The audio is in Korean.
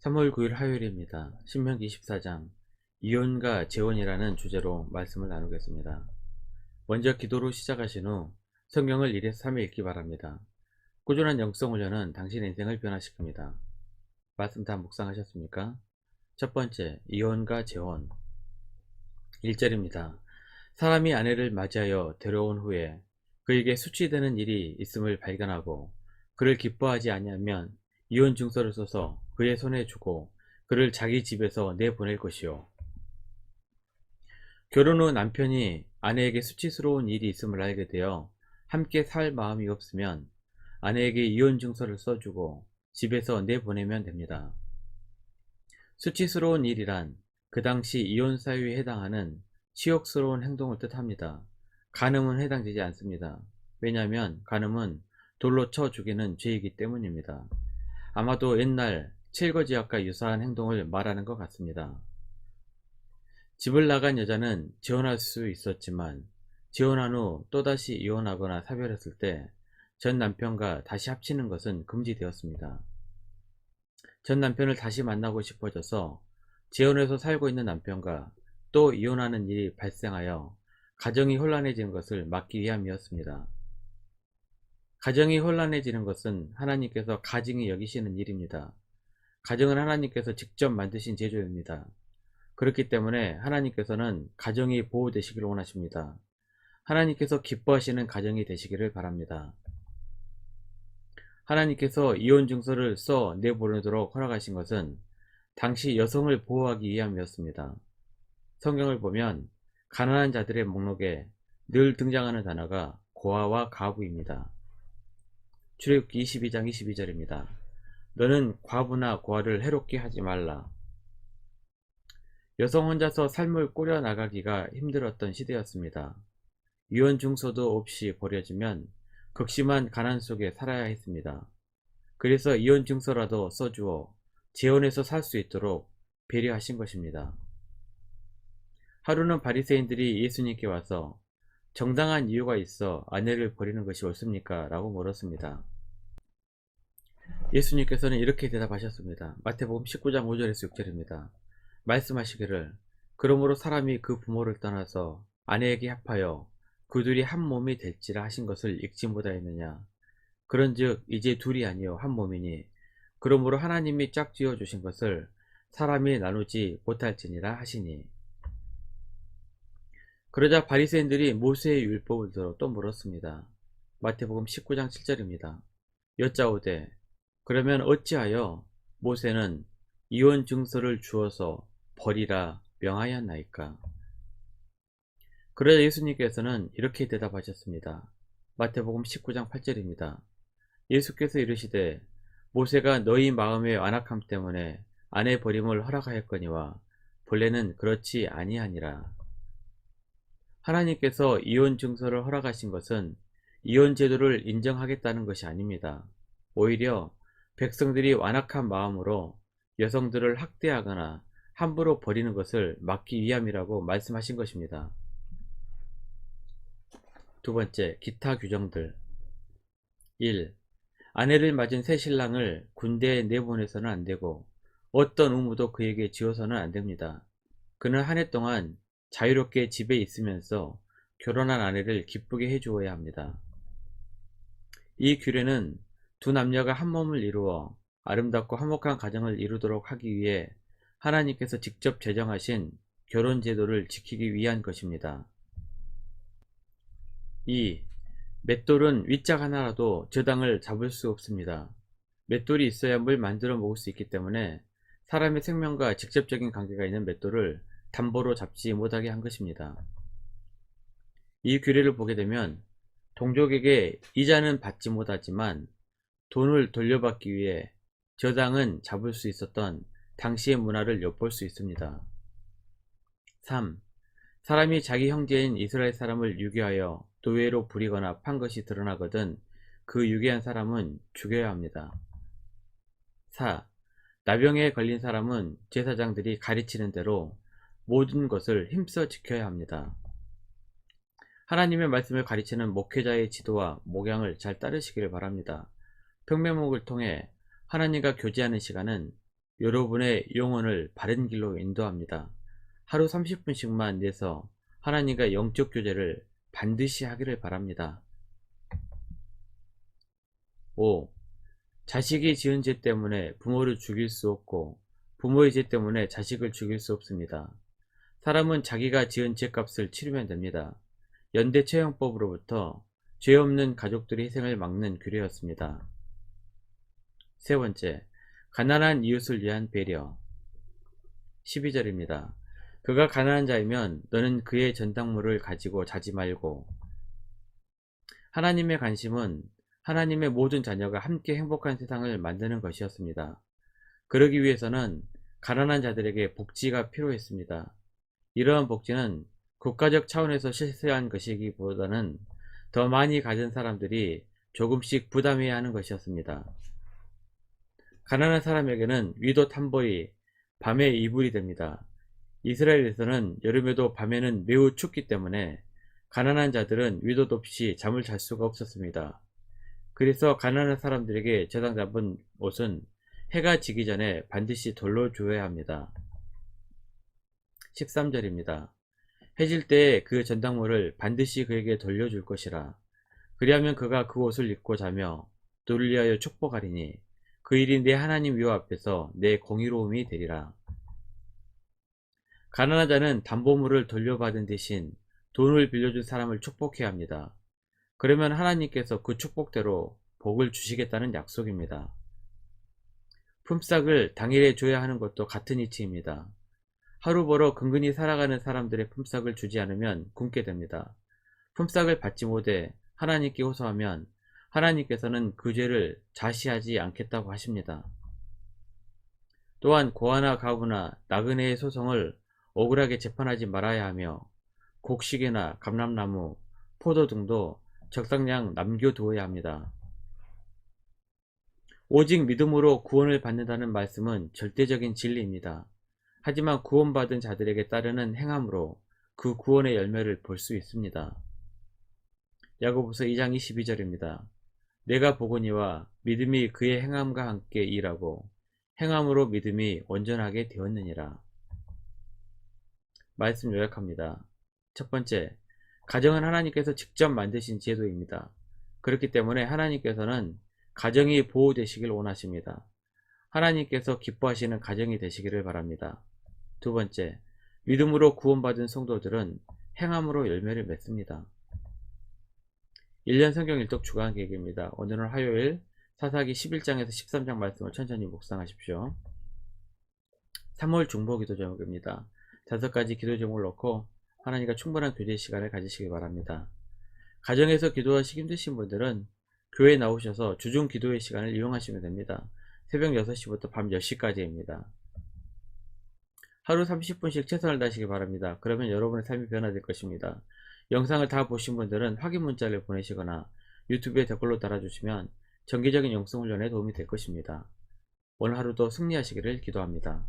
3월 9일 화요일입니다. 신명기 14장 이혼과 재혼이라는 주제로 말씀을 나누겠습니다. 먼저 기도로 시작하신 후 성경을 1에서 3일 읽기 바랍니다. 꾸준한 영성훈련은 당신의 인생을 변화시킵니다. 말씀 다 묵상하셨습니까? 첫 번째, 이혼과 재혼. 1절입니다. 사람이 아내를 맞이하여 데려온 후에 그에게 수치되는 일이 있음을 발견하고 그를 기뻐하지 아니하면 이혼 증서를 써서 그의 손에 주고 그를 자기 집에서 내보낼 것이요. 결혼 후 남편이 아내에게 수치스러운 일이 있음을 알게 되어 함께 살 마음이 없으면 아내에게 이혼 증서를 써주고 집에서 내보내면 됩니다. 수치스러운 일이란 그 당시 이혼 사유에 해당하는 치욕스러운 행동을 뜻합니다. 간음은 해당되지 않습니다. 왜냐하면 간음은 돌로 쳐 죽이는 죄이기 때문입니다. 아마도 옛날 칠거지약과 유사한 행동을 말하는 것 같습니다. 집을 나간 여자는 재혼할 수 있었지만 재혼한 후 또다시 이혼하거나 사별했을 때 전 남편과 다시 합치는 것은 금지되었습니다. 전 남편을 다시 만나고 싶어져서 재혼해서 살고 있는 남편과 또 이혼하는 일이 발생하여 가정이 혼란해지는 것을 막기 위함이었습니다. 가정이 혼란해지는 것은 하나님께서 가증히 여기시는 일입니다. 가정은 하나님께서 직접 만드신 제조입니다. 그렇기 때문에 하나님께서는 가정이 보호되시기를 원하십니다. 하나님께서 기뻐하시는 가정이 되시기를 바랍니다. 하나님께서 이혼 증서를 써 내보내도록 허락하신 것은 당시 여성을 보호하기 위함이었습니다. 성경을 보면 가난한 자들의 목록에 늘 등장하는 단어가 고아와 가부입니다. 출애굽기 22장 22절입니다. 너는 과부나 고아를 해롭게 하지 말라. 여성 혼자서 삶을 꾸려나가기가 힘들었던 시대였습니다. 이혼 증서도 없이 버려지면 극심한 가난 속에 살아야 했습니다. 그래서 이혼 증서라도 써주어 재혼해서 살 수 있도록 배려하신 것입니다. 하루는 바리새인들이 예수님께 와서 정당한 이유가 있어 아내를 버리는 것이 옳습니까? 라고 물었습니다. 예수님께서는 이렇게 대답하셨습니다. 마태복음 19장 5절에서 6절입니다. 말씀하시기를 그러므로 사람이 그 부모를 떠나서 아내에게 합하여 그 둘이 한 몸이 될지라 하신 것을 읽지 못하였느냐. 그런즉 이제 둘이 아니요 한 몸이니 그러므로 하나님이 짝지어 주신 것을 사람이 나누지 못할지니라 하시니. 그러자 바리새인들이 모세의 율법을 들어 또 물었습니다. 마태복음 19장 7절입니다. 여짜오되 그러면 어찌하여 모세는 이혼 증서를 주어서 버리라 명하였나이까? 그러자 예수님께서는 이렇게 대답하셨습니다. 마태복음 19장 8절입니다. 예수께서 이르시되 모세가 너희 마음의 완악함 때문에 아내 버림을 허락하였거니와 본래는 그렇지 아니하니라. 하나님께서 이혼 증서를 허락하신 것은 이혼 제도를 인정하겠다는 것이 아닙니다. 오히려 백성들이 완악한 마음으로 여성들을 학대하거나 함부로 버리는 것을 막기 위함이라고 말씀하신 것입니다. 두 번째, 기타 규정들. 1. 아내를 맞은 새 신랑을 군대에 내보내서는 안되고 어떤 의무도 그에게 지어서는 안됩니다. 그는 한 해 동안 자유롭게 집에 있으면서 결혼한 아내를 기쁘게 해주어야 합니다. 이 규례는 두 남녀가 한 몸을 이루어 아름답고 화목한 가정을 이루도록 하기 위해 하나님께서 직접 제정하신 결혼 제도를 지키기 위한 것입니다. 2. 맷돌은 윗짝 하나라도 저당을 잡을 수 없습니다. 맷돌이 있어야 물 만들어 먹을 수 있기 때문에 사람의 생명과 직접적인 관계가 있는 맷돌을 담보로 잡지 못하게 한 것입니다. 이 규례를 보게 되면 동족에게 이자는 받지 못하지만 돈을 돌려받기 위해 저당은 잡을 수 있었던 당시의 문화를 엿볼 수 있습니다. 3. 사람이 자기 형제인 이스라엘 사람을 유괴하여 노예로 부리거나 판 것이 드러나거든 그 유괴한 사람은 죽여야 합니다. 4. 나병에 걸린 사람은 제사장들이 가르치는 대로 모든 것을 힘써 지켜야 합니다. 하나님의 말씀을 가르치는 목회자의 지도와 목양을 잘 따르시기를 바랍니다. 평면목을 통해 하나님과 교제하는 시간은 여러분의 영혼을 바른 길로 인도합니다. 하루 30분씩만 내서 하나님과 영적 교제를 반드시 하기를 바랍니다. 5. 자식이 지은 죄 때문에 부모를 죽일 수 없고 부모의 죄 때문에 자식을 죽일 수 없습니다. 사람은 자기가 지은 죄값을 치르면 됩니다. 연대처형법으로부터 죄 없는 가족들의 희생을 막는 규례였습니다. 세 번째, 가난한 이웃을 위한 배려. 12절입니다. 그가 가난한 자이면 너는 그의 전당물을 가지고 자지 말고. 하나님의 관심은 하나님의 모든 자녀가 함께 행복한 세상을 만드는 것이었습니다. 그러기 위해서는 가난한 자들에게 복지가 필요했습니다. 이러한 복지는 국가적 차원에서 실시한 것이기보다는 더 많이 가진 사람들이 조금씩 부담해야 하는 것이었습니다. 가난한 사람에게는 위도 탐보이 밤의 이불이 됩니다. 이스라엘에서는 여름에도 밤에는 매우 춥기 때문에 가난한 자들은 위도도 없이 잠을 잘 수가 없었습니다. 그래서 가난한 사람들에게 저당 잡은 옷은 해가 지기 전에 반드시 돌로 주어야 합니다. 13절입니다. 해질 때에 그 전당물을 반드시 그에게 돌려줄 것이라. 그리하면 그가 그 옷을 입고 자며 너를 위하여 축복하리니 그 일이 내 하나님 여호와 앞에서 내 공의로움이 되리라. 가난한 자는 담보물을 돌려받은 대신 돈을 빌려준 사람을 축복해야 합니다. 그러면 하나님께서 그 축복대로 복을 주시겠다는 약속입니다. 품삯을 당일에 줘야 하는 것도 같은 이치입니다. 하루 벌어 근근히 살아가는 사람들의 품삯을 주지 않으면 굶게 됩니다. 품삯을 받지 못해 하나님께 호소하면 하나님께서는 그 죄를 자시하지 않겠다고 하십니다. 또한 고아나 가부나 나그네의 소송을 억울하게 재판하지 말아야 하며 곡식이나 감람나무, 포도 등도 적당량 남겨두어야 합니다. 오직 믿음으로 구원을 받는다는 말씀은 절대적인 진리입니다. 하지만 구원받은 자들에게 따르는 행함으로 그 구원의 열매를 볼 수 있습니다. 야고보서 2장 22절입니다. 내가 보거니와 믿음이 그의 행함과 함께 일하고 행함으로 믿음이 온전하게 되었느니라. 말씀 요약합니다. 첫 번째, 가정은 하나님께서 직접 만드신 제도입니다. 그렇기 때문에 하나님께서는 가정이 보호되시길 원하십니다. 하나님께서 기뻐하시는 가정이 되시기를 바랍니다. 두 번째, 믿음으로 구원받은 성도들은 행함으로 열매를 맺습니다. 1년 성경 일독 주간 계획입니다. 오늘은 화요일 사사기 11장에서 13장 말씀을 천천히 묵상하십시오. 3월 중보 기도 제목입니다. 5가지 기도 제목을 넣고 하나님과 충분한 교제 시간을 가지시기 바랍니다. 가정에서 기도하시기 힘드신 분들은 교회에 나오셔서 주중 기도의 시간을 이용하시면 됩니다. 새벽 6시부터 밤 10시까지입니다. 하루 30분씩 최선을 다하시기 바랍니다. 그러면 여러분의 삶이 변화될 것입니다. 영상을 다 보신 분들은 확인 문자를 보내시거나 유튜브에 댓글로 달아주시면 정기적인 영성 훈련에 도움이 될 것입니다. 오늘 하루도 승리하시기를 기도합니다.